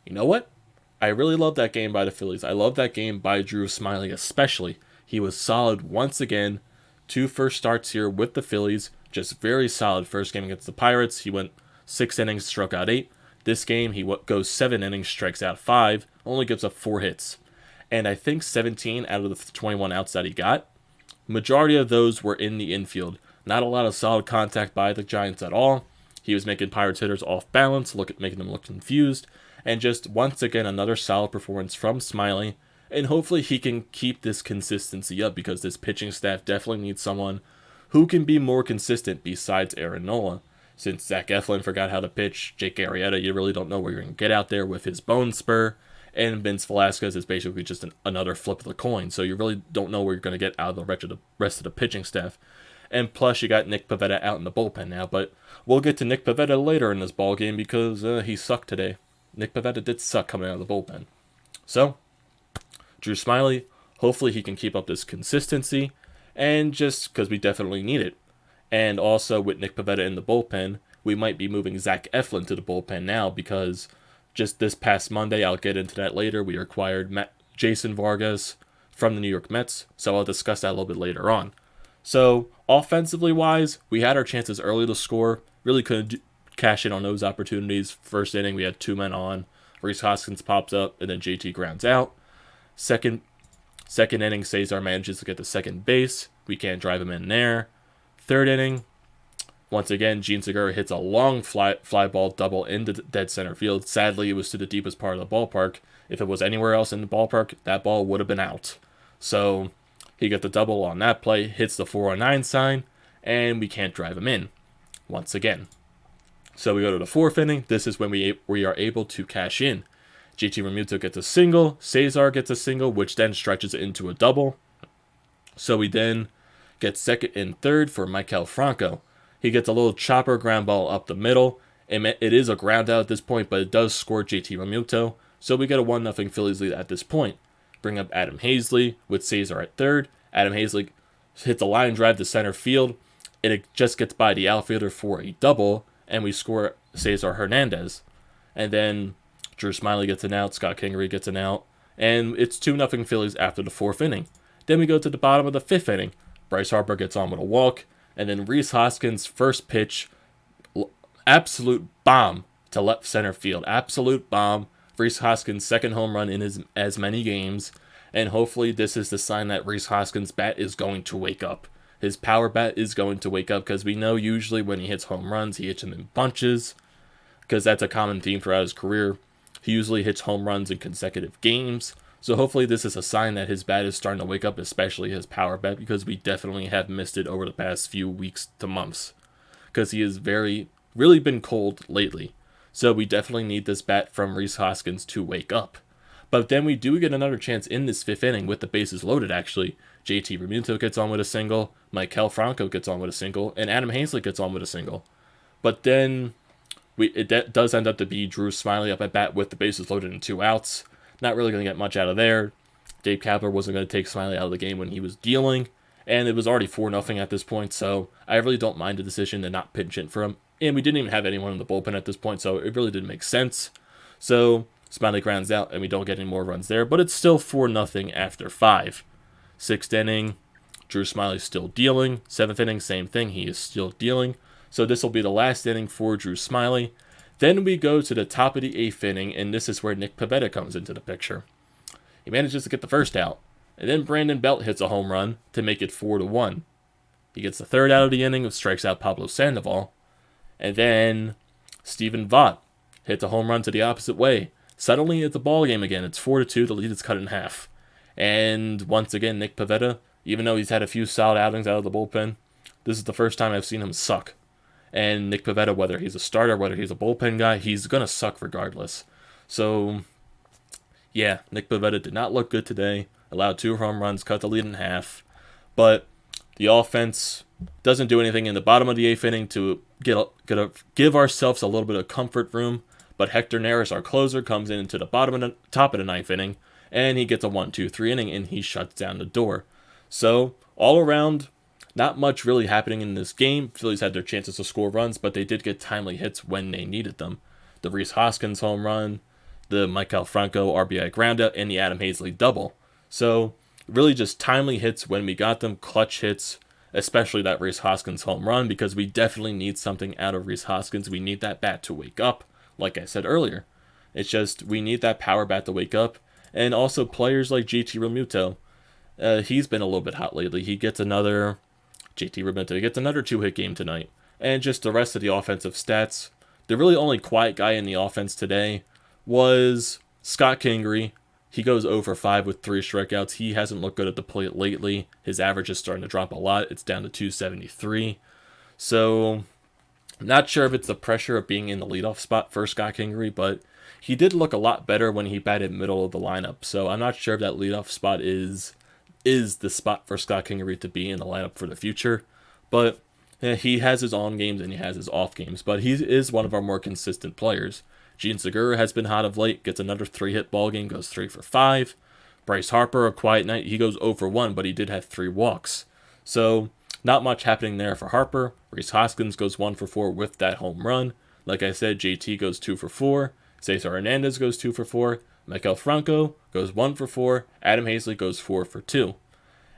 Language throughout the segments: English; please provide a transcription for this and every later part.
You know what? I really love that game by the Phillies. I love that game by Drew Smyly especially. He was solid once again. Two first starts here with the Phillies. Just very solid first game against the Pirates. He went 6 innings, struck out 8. This game, he goes 7 innings, strikes out 5, only gives up 4 hits. And I think 17 out of the 21 outs that he got, majority of those were in the infield. Not a lot of solid contact by the Giants at all. He was making Pirates hitters off balance, making them look confused. And just once again, another solid performance from Smyly. And hopefully he can keep this consistency up because this pitching staff definitely needs someone who can be more consistent besides Aaron Nola. Since Zach Eflin forgot how to pitch, Jake Arrieta, you really don't know where you're going to get out there with his bone spur. And Vince Velasquez is basically just another flip of the coin. So you really don't know where you're going to get out of the rest of the pitching staff. And plus, you got Nick Pivetta out in the bullpen now. But we'll get to Nick Pivetta later in this ball game because he sucked today. Nick Pivetta did suck coming out of the bullpen. So, Drew Smyly, hopefully he can keep up this consistency. And just because we definitely need it. And also with Nick Pivetta in the bullpen, we might be moving Zach Eflin to the bullpen now because just this past Monday, I'll get into that later, we acquired Jayson Vargas from the New York Mets. So I'll discuss that a little bit later on. So offensively wise, we had our chances early to score. Really couldn't cash in on those opportunities. First inning, we had 2 men on. Rhys Hoskins pops up, and then JT grounds out. Second inning, Cesar manages to get to second base. We can't drive him in there. Third inning, once again, Jean Segura hits a long fly ball double into dead center field. Sadly, it was to the deepest part of the ballpark. If it was anywhere else in the ballpark, that ball would have been out. So he got the double on that play, hits the 409 sign, and we can't drive him in once again. So we go to the 4th inning. This is when we are able to cash in. JT Realmuto gets a single. Cesar gets a single, which then stretches it into a double. So we then get second and third for Maikel Franco. He gets a little chopper ground ball up the middle. It is a ground out at this point, but it does score JT Realmuto. So we get a 1-0 Phillies lead at this point. Bring up Adam Hazley with Cesar at third. Adam Hazley hits a line drive to center field, and it just gets by the outfielder for a double, and we score Cesar Hernandez. And then Drew Smyly gets an out, Scott Kingery gets an out, and it's 2-0 Phillies after the 4th inning. Then we go to the bottom of the 5th inning. Bryce Harper gets on with a walk, and then Rhys Hoskins' first pitch, absolute bomb to left center field. Absolute bomb. Rhys Hoskins' second home run in as many games, and hopefully this is the sign that Rhys Hoskins' bat is going to wake up. His power bat is going to wake up because we know usually when he hits home runs, he hits them in bunches because that's a common theme throughout his career. He usually hits home runs in consecutive games. So hopefully this is a sign that his bat is starting to wake up, especially his power bat, because we definitely have missed it over the past few weeks to months. Because he has really been cold lately. So we definitely need this bat from Rhys Hoskins to wake up. But then we do get another chance in this 5th inning with the bases loaded, actually. JT Realmuto gets on with a single, Maikel Franco gets on with a single, and Adam Hazley gets on with a single. But then it does end up to be Drew Smyly up at bat with the bases loaded and 2 outs. Not really going to get much out of there. Dave Kapler wasn't going to take Smyly out of the game when he was dealing, and it was already 4-0 at this point, so I really don't mind the decision to not pinch hit for him. And we didn't even have anyone in the bullpen at this point, so it really didn't make sense. So Smyly grounds out, and we don't get any more runs there, but it's still 4-0 after 5. 6th inning, Drew Smyly's still dealing. 7th inning, same thing, he is still dealing. So this will be the last inning for Drew Smyly. Then we go to the top of the 8th inning, and this is where Nick Pivetta comes into the picture. He manages to get the first out, and then Brandon Belt hits a home run to make it 4-1. He gets the 3rd out of the inning, strikes out Pablo Sandoval, and then Stephen Vaught hits a home run to the opposite way. Suddenly it's a ball game again. It's 4-2. The lead is cut in half. And once again, Nick Pivetta, even though he's had a few solid outings out of the bullpen, this is the first time I've seen him suck. And Nick Pivetta, whether he's a starter, whether he's a bullpen guy, he's going to suck regardless. So, yeah, Nick Pivetta did not look good today. Allowed 2 home runs, cut the lead in half. But the offense doesn't do anything in the bottom of the 8th inning to give ourselves a little bit of comfort room. But Hector Neris, our closer, comes into the top of the 9th inning, and he gets a 1-2-3 inning, and he shuts down the door. So, all around, not much really happening in this game. Phillies had their chances to score runs, but they did get timely hits when they needed them. The Rhys Hoskins home run, the Maikel Franco RBI groundout, and the Adam Hazley double. So really just timely hits when we got them, clutch hits, especially that Rhys Hoskins home run, because we definitely need something out of Rhys Hoskins. We need that bat to wake up, like I said earlier. It's just we need that power bat to wake up. And also players like JT Realmuto. He's been a little bit hot lately. He gets another two-hit game tonight. And just the rest of the offensive stats. The really only quiet guy in the offense today was Scott Kingery. He goes 0 for 5 with 3 strikeouts. He hasn't looked good at the plate lately. His average is starting to drop a lot. It's down to 273. So, not sure if it's the pressure of being in the leadoff spot for Scott Kingery, but he did look a lot better when he batted middle of the lineup. So, I'm not sure if that leadoff spot is the spot for Scott Kingery to be in the lineup for the future. But he has his on games and he has his off games. But he is one of our more consistent players. Gene Segura has been hot of late, gets another 3-hit ball game, goes 3 for 5. Bryce Harper, a quiet night, he goes 0 for 1, but he did have 3 walks. So, not much happening there for Harper. Rhys Hoskins goes 1 for 4 with that home run. Like I said, JT goes 2 for 4. Cesar Hernandez goes 2 for 4. Maikel Franco goes 1 for 4. Adam Hazley goes 4 for 2.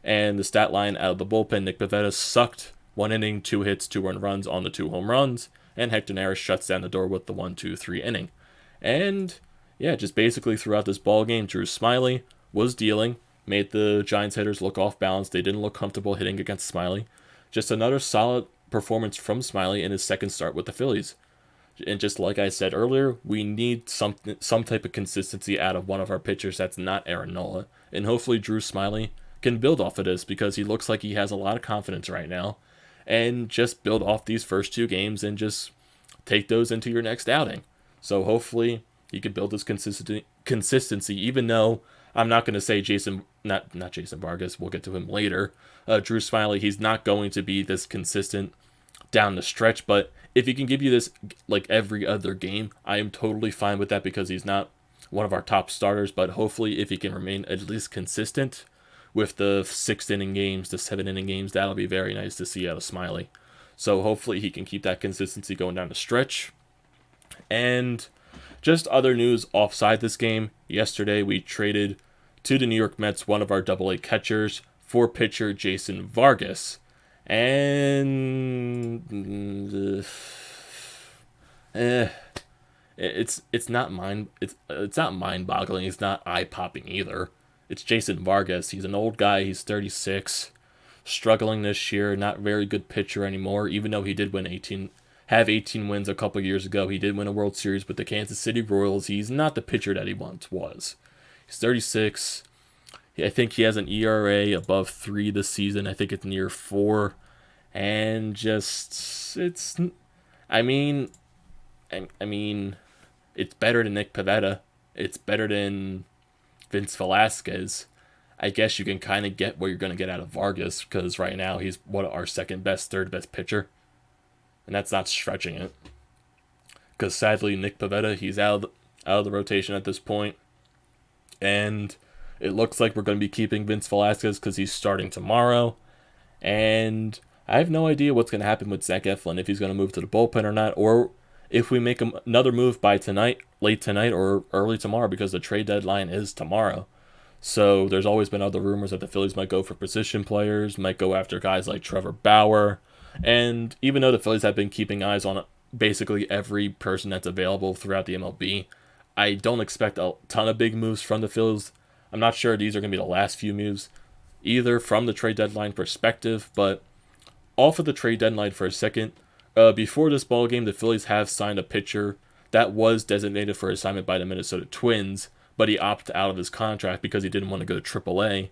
And the stat line out of the bullpen, Nick Pivetta sucked 1 inning, 2 hits, 2 earned runs on the 2 home runs. And Hector Neris shuts down the door with the 1-2-3 inning. And yeah, just basically throughout this ball game, Drew Smyly was dealing, made the Giants hitters look off balance. They didn't look comfortable hitting against Smyly. Just another solid performance from Smyly in his second start with the Phillies. And just like I said earlier, we need some type of consistency out of one of our pitchers that's not Aaron Nola. And hopefully Drew Smyly can build off of this because he looks like he has a lot of confidence right now. And just build off these first 2 games and just take those into your next outing. So hopefully he can build this consistency, even though I'm not going to say not Jayson Vargas, we'll get to him later. Drew Smyly, he's not going to be this consistent down the stretch, but if he can give you this like every other game, I am totally fine with that because he's not one of our top starters, but hopefully if he can remain at least consistent with the 6-inning games, the 7-inning games, that'll be very nice to see out of Smyly. So hopefully he can keep that consistency going down the stretch. And just other news offside this game. Yesterday we traded to the New York Mets one of our AA catchers for pitcher Jayson Vargas. And it's not mind-boggling. It's not eye-popping either. It's Jayson Vargas. He's an old guy. He's 36, struggling this year. Not very good pitcher anymore. Even though he did have 18 wins a couple years ago, he did win a World Series with the Kansas City Royals. He's not the pitcher that he once was. He's 36. I think he has an ERA above 3 this season. I think it's near 4. And just it's better than Nick Pivetta. It's better than Vince Velasquez. I guess you can kind of get what you're going to get out of Vargas because right now he's our second best, third best pitcher. And that's not stretching it. Because sadly, Nick Pivetta, he's out of the rotation at this point. And it looks like we're going to be keeping Vince Velasquez because he's starting tomorrow. And I have no idea what's going to happen with Zach Eflin, if he's going to move to the bullpen or not, or if we make another move by tonight, late tonight, or early tomorrow, because the trade deadline is tomorrow. So there's always been other rumors that the Phillies might go for position players, might go after guys like Trevor Bauer. And even though the Phillies have been keeping eyes on basically every person that's available throughout the MLB, I don't expect a ton of big moves from the Phillies. I'm not sure these are going to be the last few moves, either from the trade deadline perspective, but off of the trade deadline for a second, before this ball game, the Phillies have signed a pitcher that was designated for assignment by the Minnesota Twins, but he opted out of his contract because he didn't want to go to AAA.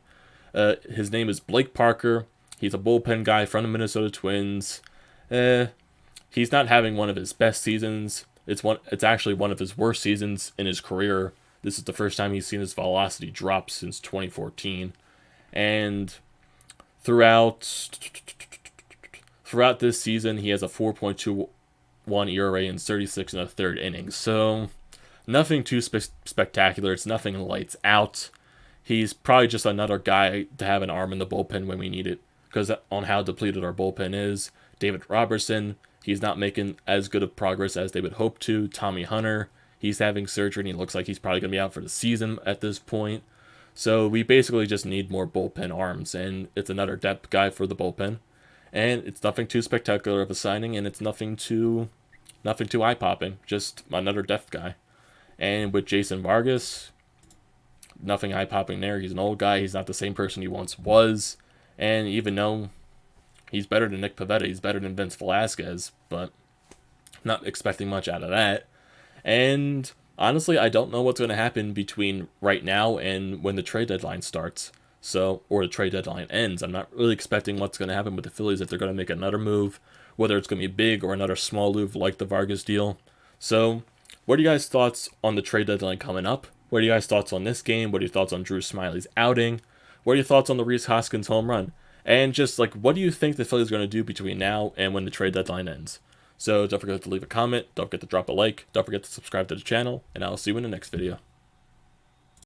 His name is Blake Parker. He's a bullpen guy from the Minnesota Twins. He's not having one of his best seasons. It's actually one of his worst seasons in his career. This is the first time he's seen his velocity drop since 2014. And throughout this season, he has a 4.21 ERA in 36 and a third innings. So nothing too spectacular. It's nothing lights out. He's probably just another guy to have an arm in the bullpen when we need it, because on how depleted our bullpen is. David Robertson, he's not making as good of progress as they would hope to. Tommy Hunter, He's having surgery, and he looks like he's probably going to be out for the season at this point. So we basically just need more bullpen arms, and it's another depth guy for the bullpen. And it's nothing too spectacular of a signing, and it's nothing too eye popping. Just another depth guy. And with Jayson Vargas, nothing eye popping there. He's an old guy. He's not the same person he once was. And even though he's better than Nick Pivetta, he's better than Vince Velasquez, but not expecting much out of that. And honestly, I don't know what's going to happen between right now and when the trade deadline starts. So, or the trade deadline ends. I'm not really expecting what's going to happen with the Phillies, if they're going to make another move, whether it's going to be big or another small move like the Vargas deal. So, what are you guys' thoughts on the trade deadline coming up? What are you guys' thoughts on this game? What are your thoughts on Drew Smyly's outing? What are your thoughts on the Rhys Hoskins home run? And just like, what do you think the Phillies are going to do between now and when the trade deadline ends? So don't forget to leave a comment, don't forget to drop a like, don't forget to subscribe to the channel, and I'll see you in the next video.